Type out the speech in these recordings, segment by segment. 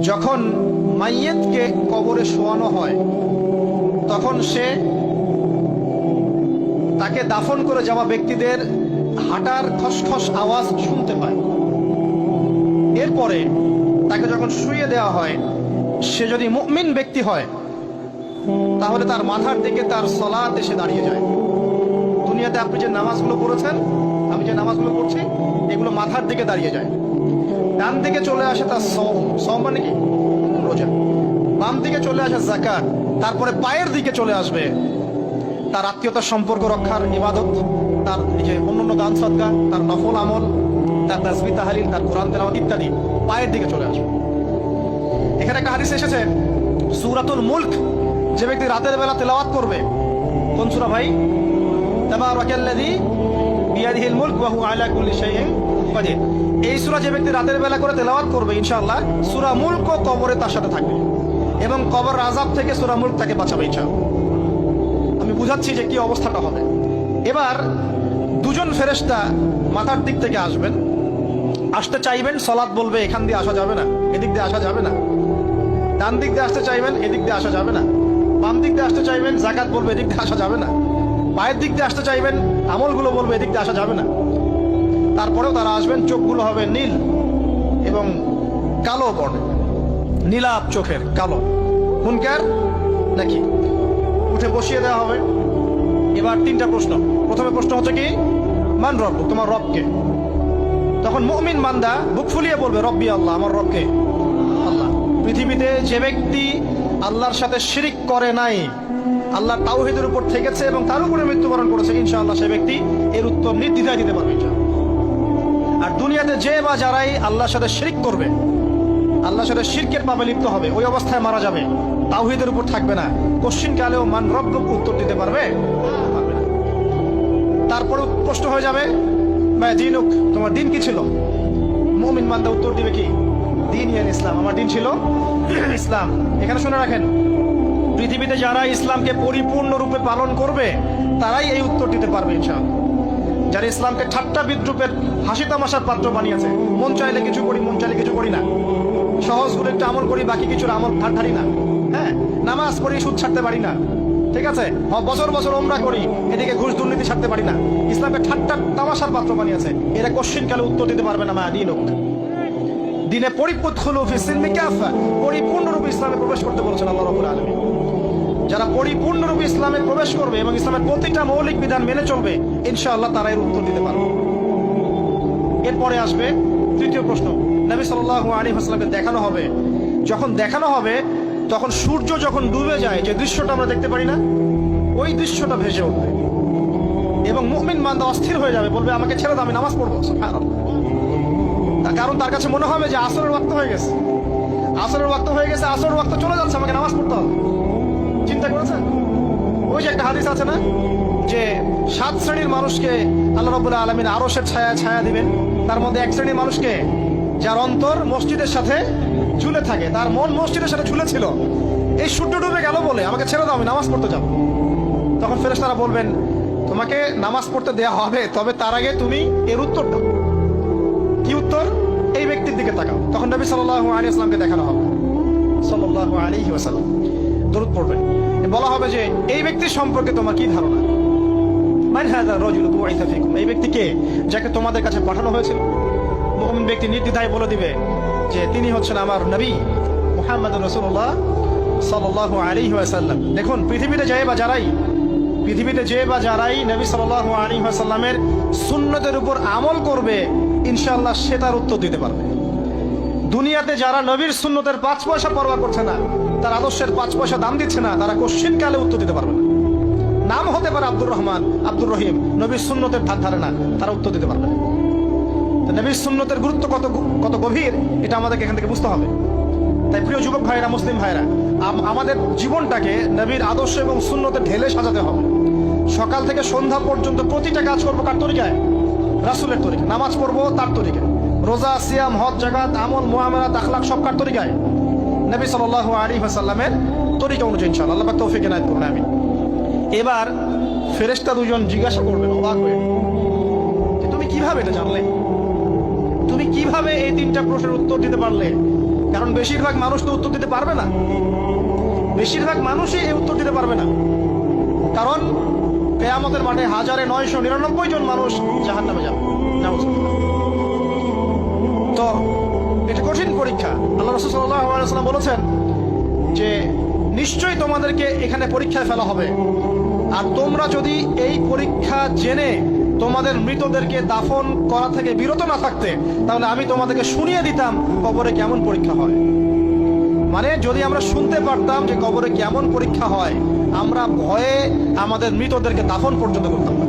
যখন মাইয়েতকে কবরে শোয়ানো হয় তখন সে তাকে দাফন করে যাওয়া ব্যক্তিদের হাঁটার খসখস আওয়াজ শুনতে পায়। এরপরে তাকে যখন শুইয়ে দেওয়া হয়, সে যদি মুমিন ব্যক্তি হয় তাহলে তার মাথার দিকে তার সলাত এসে দাঁড়িয়ে যায়। দুনিয়াতে আপনি যে নামাজগুলো পড়েছেন, আমি যে নামাজগুলো পড়ছি, এগুলো মাথার দিকে দাঁড়িয়ে যায়। ডান দিকে চলে আসে তার সওম মানে কি রোজা, বাম দিকে চলে আসে যাকাত, তারপরে পায়ের দিকে চলে আসবে তার আত্মীয়তার সম্পর্ক রক্ষার ইবাদত, তার যে অন্যান্য দান সদকা, তার নফল আমল, তার তাসবিহ তাহলিল, তার কোরআন তেলাওয়াত ইত্যাদি পায়ের দিকে চলে আসবে। এখানে একটা হাদিস এসেছে, সূরাতুল মুলক যে ব্যক্তি রাতের বেলা তেলাওয়াত করবে, কোন সূরা ভাই? তাবারাকাল্লাযী বিয়াদিহিল মুলক ওয়া হুয়া আলা কুল্লি শাইইন কাদির। এই সূরা যে ব্যক্তি রাতের বেলা করে তেলাওয়াত করবে, ইনশাআল্লাহ সূরা মুলক কবরে তার সাথে থাকবে এবং কবর আযাব থেকে সূরা মুলক তাকে বাঁচাবে ইনশাআল্লাহ। আমি বুঝাচ্ছি যে কি অবস্থাটা হবে। এবার দুজন ফেরেশতা মাথার দিক থেকে আসবেন, আসতে চাইবেন, সালাত বলবে এখান দিয়ে আসা যাবে না, এদিক দিয়ে আসা যাবে না। ডান দিক দিয়ে আসতে চাইবেন, এদিক দিয়ে আসা যাবে না। বাম দিক দিয়ে আসতে চাইবেন, যাকাত বলবে এদিক দিয়ে আসা যাবে না। পায়ের দিক দিয়ে আসতে চাইবেন, আমলগুলো বলবে এদিক দিয়ে আসা যাবে না। তারপরেও তারা আসবেন, চোখগুলো হবে নীল এবং কালো বর্ণের, নীলাভ চোখের, কালো। মুনকার নাকি উঠে বসিয়ে দেওয়া হবে। এবার তিনটা প্রশ্ন। প্রথমে প্রশ্ন হচ্ছে কি, মান রব, তোমার রবকে? তখন মুমিন বান্দা বুক ফুলিয়ে বলবে রব্বি আল্লাহ, আমার রবকে আল্লাহ। পৃথিবীতে যে ব্যক্তি আল্লাহর সাথে শিরিক করে নাই, আল্লাহর তাওহীদের উপর থেকেছে এবং তার উপরে মৃত্যুবরণ করেছে, ইনশাআল্লাহ সে ব্যক্তি এর উত্তর নির্দ্বিধায় দিতে পারবে ইনশাআল্লাহ। আর দুনিয়াতে যে বা যারাই আল্লাহর সাথে শিরিক করবে, আল্লাহর সাথে শিরকের পাপে লিপ্ত হবে, ওই অবস্থায় মারা যাবে, তাওহীদের উপর থাকবে না, কোশ্চিন কালেও মান রব্বুক উত্তর দিতে পারবে না। তারপরে প্রশ্ন হয়ে যাবে মা দীনুক, তোমার দিন কি ছিল? মুমিন বান্দা উত্তর দিবে কি, দিন ইয়াল ইসলাম, আমার দিন ছিল ইসলাম। এখানে শুনে রাখেন, পৃথিবীতে যারা ইসলামকে পরিপূর্ণরূপে পালন করবে তারাই এই উত্তর দিতে পারবে ইনশাআল্লাহ। যারা ইসলামকে ঠাট্টা বিদ্রুপের হাসি তামাশার পাত্র বানিয়েছে, মন চাইলে কিছু করি, মন চাইলে কিছু করি না, সহজ করে একটু আমল করি, বাকি কিছুর আমল ধারি না, হ্যাঁ, নামাজ পড়ি, সুদ ছাড়তে পারি না, ঠিক আছে, বছর বছর ওমরা করি, এদিকে ঘুষ দুর্নীতি ছাড়তে পারি না, ইসলামকে ঠাট্টা তামাশার পাত্র বানিয়েছে, এরা কোশ্চিন কালে উত্তর দিতে পারবে না মা দীনুক। দিনে পরিপূর্ণরূপে ইসলামে প্রবেশ করতে বলেছেন আল্লাহ রাব্বুল আলামিন। যারা পরিপূর্ণরূপে ইসলামে প্রবেশ করবে এবং ইসলামের প্রতিটা মৌলিক বিধান মেনে চলবে, ইনশাআল্লাহ তারা এর উত্তর দিতে পারবে। এরপরে আসবে তৃতীয় প্রশ্ন। নবী সাল্লাল্লাহু আলাইহি ওয়াসাল্লামকে দেখানো হবে, যখন দেখানো হবে তখন সূর্য যখন ডুবে যায়, যে দৃশ্যটা আমরা দেখতে পারি না, ওই দৃশ্যটা ভেসে উঠবে এবং মুমিন বান্দা অস্থির হয়ে যাবে, বলবে আমাকে ছেড়ে দাও, আমি নামাজ পড়বো। সুবহানাল্লাহ। তার কারণ তার কাছে মনে হবে যে আসরের ওয়াক্ত হয়ে গেছে, আসরের ওয়াক্ত হয়ে গেছে, আসরের ওয়াক্ত চলে যাচ্ছে, আমাকে নামাজ পড়তে হবে। চিন্তা করেছেন? ওই যে একটা হাদিস আছে না, যে 7 শ্রেণীর মানুষকে আল্লাহ রাব্বুল আলামিন আরশের ছায়া দিবেন। তার মধ্যে এক শ্রেণীর মানুষকে, যার অন্তর মসজিদের সাথে ঝুলে থাকে, তার মন মসজিদের সাথে ঝুলে ছিল, এই সূর্য ডুবে গেল বলে আমাকে ছেড়ে দাও, আমি নামাজ পড়তে যাব। তখন ফেরেশতারা বলবেন তোমাকে নামাজ পড়তে দেয়া হবে, তবে তার আগে তুমি এর উত্তর দাও। কি উত্তর? এই ব্যক্তির দিকে তাকাও। তখন নবী সাল্লাল্লাহু আলাইহি ওয়াসাল্লামকে দেখানো হবে, সাল্লাল্লাহু আলাইহি ওয়াসাল্লাম দরুদ পড়বেন। বলা হবে যে এই ব্যক্তির সম্পর্কে তোমার কি ধারণা? মান হাযা রাজুলু বুইসা ফিকুম, এই ব্যক্তি কে, যাকে তোমাদের কাছে পাঠানো হয়েছিল? মুমিন ব্যক্তি নির্দ্বিধায় বলে দিবে যে তিনি হচ্ছেন আমার নবী মুহাম্মদুর রাসূলুল্লাহ সাল্লাল্লাহু আলাইহি ওয়াসাল্লাম। দেখুন, পৃথিবীতে যে বা যারাই নবী সাল্লাল্লাহু আলাইহি ওয়াসাল্লামের সুন্নতের উপর আমল করবে, ইনশাআল্লাহ সে তার উত্তর দিতে পারবে। দুনিয়াতে যারা নবীর সুন্নতের 5 পয়সা পরোয়া করছে না, তার আদর্শের 5 পয়সা দাম দিচ্ছে না, তারা কোশ্চিন কালে উত্তর দিতে পারবে না। নাম হতে পারে আব্দুর রহমান, আব্দুর রহিম, নবীর সুন্নতের ধার ধারে না, তারা উত্তর দিতে পারবে না। নবীর সুন্নতের গুরুত্ব কত গভীর, এটা আমাদেরকে এখান থেকে বুঝতে হবে। তাই প্রিয় যুবক ভাইরা, মুসলিম ভাইরা, আমাদের জীবনটাকে নবীর আদর্শ এবং সুন্নতে ঢেলে সাজাতে হবে। সকাল থেকে সন্ধ্যা পর্যন্ত প্রতিটা কাজ করবো কার তরিকায়? রাসূলের তরিকায়। নামাজ পড়বো তার তরিকায়, রোজা, সিয়াম, হজ, যাকাত, আমল, মুআমালাত, আখলাক সব কার তরিকায়? নবী সাল্লাল্লাহু আলাইহি ওয়াসাল্লামের তরিকা অনুযায়ী ইনশাআল্লাহ। আল্লাহ পাক তৌফিক এনায়েত করুন, আমিন। এবার ফেরেশতা দুজন জিজ্ঞাসা করবেন অবাক হয়ে, যে তুমি কিভাবে এটা জানলে? তুমি কিভাবে এই 3টা প্রশ্নের উত্তর দিতে পারলে? কারণ বেশিরভাগ মানুষ তো উত্তর দিতে পারবে না, বেশিরভাগ মানুষই এই উত্তর দিতে পারবে না। কারণ কিয়ামতের মাঠে 1999 জন মানুষ জাহান্নামে যাবে। নাউজুবিল্লাহ। তো এটা কঠিন পরীক্ষা। আল্লাহ রাসূল সাল্লাল্লাহু আলাইহি ওয়াসাল্লাম বলেছেন যে নিশ্চয়ই তোমাদেরকে এখানে পরীক্ষায় ফেলা হবে, আর তোমরা যদি এই পরীক্ষা জেনে তোমাদের মৃতদেরকে দাফন করা থেকে বিরত না থাকতে, তাহলে আমি তোমাদেরকে শুনিয়ে দিতাম কবরে কেমন পরীক্ষা হয়। মানে যদি আমরা শুনতে পারতাম যে কবরে কেমন পরীক্ষা হয়, আমরা ভয়ে আমাদের মৃতদেরকে দাফন পর্যন্ত করতাম না।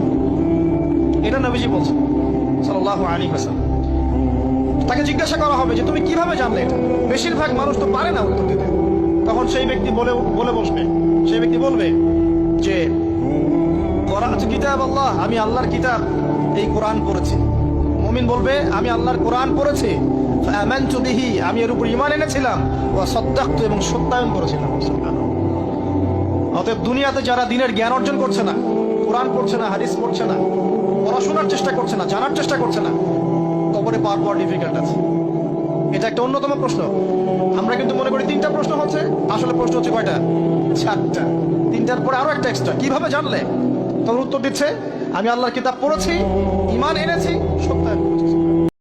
এটা নবীজি বলছেন সাল্লাল্লাহু আলাইহি ওয়াসাল্লাম। তাকে জিজ্ঞাসা করা হবে যে তুমি কিভাবে জানলে এটা? বেশিরভাগ মানুষ তো পারে না উত্তর দিতে। তখন সেই ব্যক্তি বলে বসবে, সেই ব্যক্তি বলবে যে ক্বরাআতু কিতাব আল্লাহ, আমি আল্লাহর কিতাব এই কোরআন পড়েছি। মুমিন বলবে আমি আল্লাহর কোরআন পড়েছি, ফাআমানতু বিহি, আমি এর উপর ঈমান এনেছিলাম, ওয়া সাদ্দাকতু, এবং সত্যায়ন করেছিলাম। অতএব দুনিয়াতে যারা দিনের জ্ঞান অর্জন করছে না, কোরআন পড়ছে না, হাদিস পড়ছে না, পড়াশোনার চেষ্টা করছে না, জানার চেষ্টা করছে না, কবরে পাওয়া ডিফিকাল্ট আছে। এটা একটা অন্যতম প্রশ্ন। আমরা কিন্তু মনে করি 3টা প্রশ্ন হচ্ছে, আসলে প্রশ্ন হচ্ছে কয়টা? 4টা। 3টার পরে আরো একটা এক্সট্রা। কিভাবে জানলে? তখন উত্তর দিচ্ছে আমি আল্লাহর কিতাব পড়েছি, ঈমান এনেছি, সত্যায়ন করেছি।